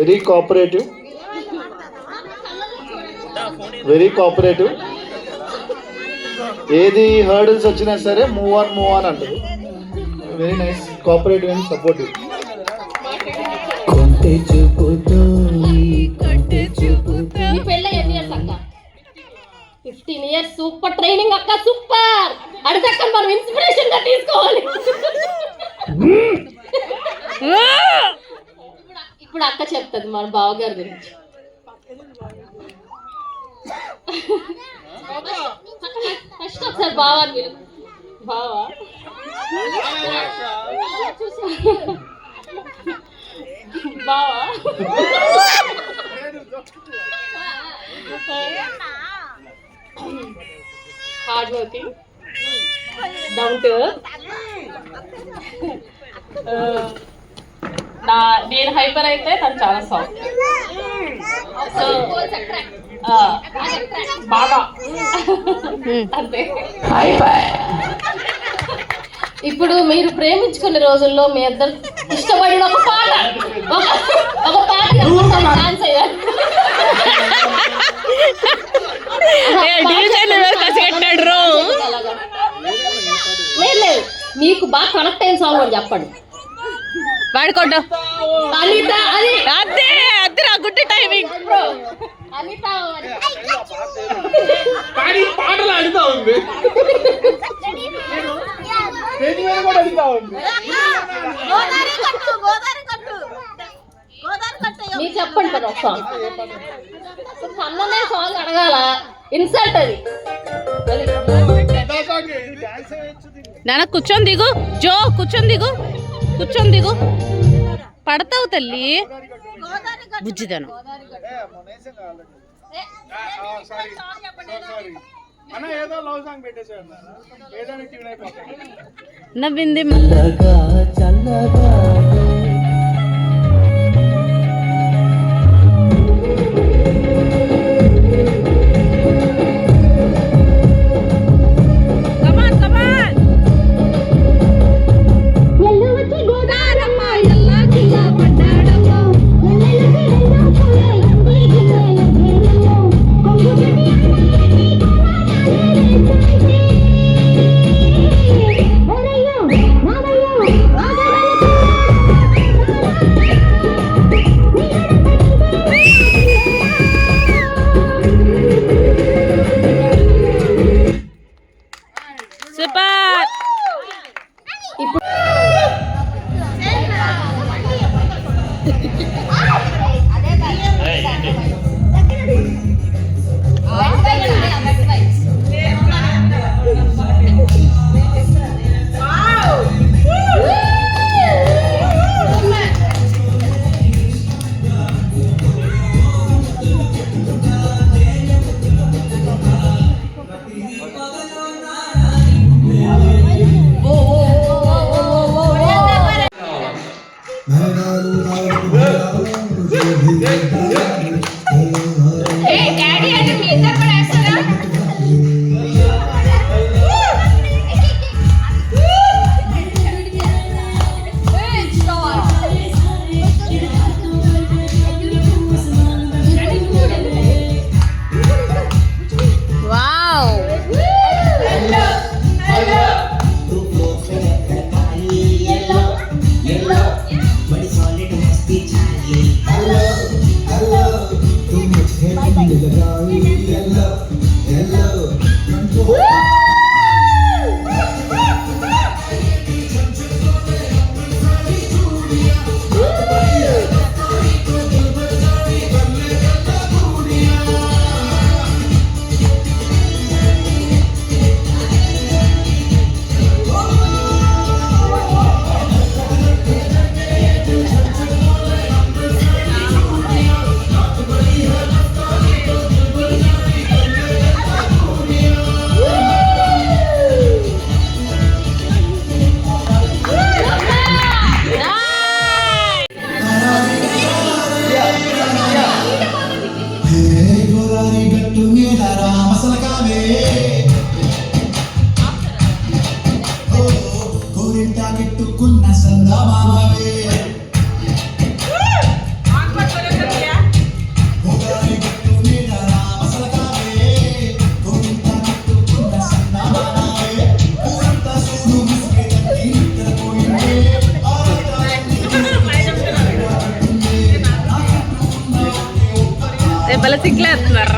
Very cooperative, very cooperative. ఏది hurdles వచ్చినా సరే మూవ్ ఆన్ అంటారు. Very nice, cooperative and supportive. మీ పెళ్ళి ఎన్ని ఇయర్స్ అక్క? 15 ఇయర్స్. సూపర్ ట్రైనింగ్ అక్క, సూపర్. అడిగక్క మనం ఇన్స్పిరేషన్ గా తీసుకోవాలి. ఇప్పుడు అక్క చెప్తుంది మన బావగారి గురించి. ఫస్ట్ ఒకసారి బావా అని పిలు. బావా బావా హార్డ్ వర్కింగ్, డౌన్ టు నేను హైపర్ అయితే తను చాలా సాఫ్ట్. సో బాగా అంతే. ఇప్పుడు మీరు ప్రేమించుకునే రోజుల్లో మీ ఇద్దరు ఇష్టపడిన ఒక పాట డాన్స్ అయ్యారు. లేదు, మీకు బాగా కనెక్ట్ అయిన సాంగ్ కూడా చెప్పండి. వాడుకోండి అనిత. అది అదే అదే నా గుడ్ టైమింగ్. అనిత పాటలు అడుగుతా ఉంది, మీరు చెప్పండి కదా ఒక సాంగ్. అన్ననే సాంగ్ అడగాల, ఇన్సల్ట్ అది. నాన్న కూర్చొని దిగు, జో కూర్చొని దిగు, కూర్చొని దిగు. పడతావు తల్లి బుజ్జిదను. నవ్వింది సింక్లేస్తున్నారు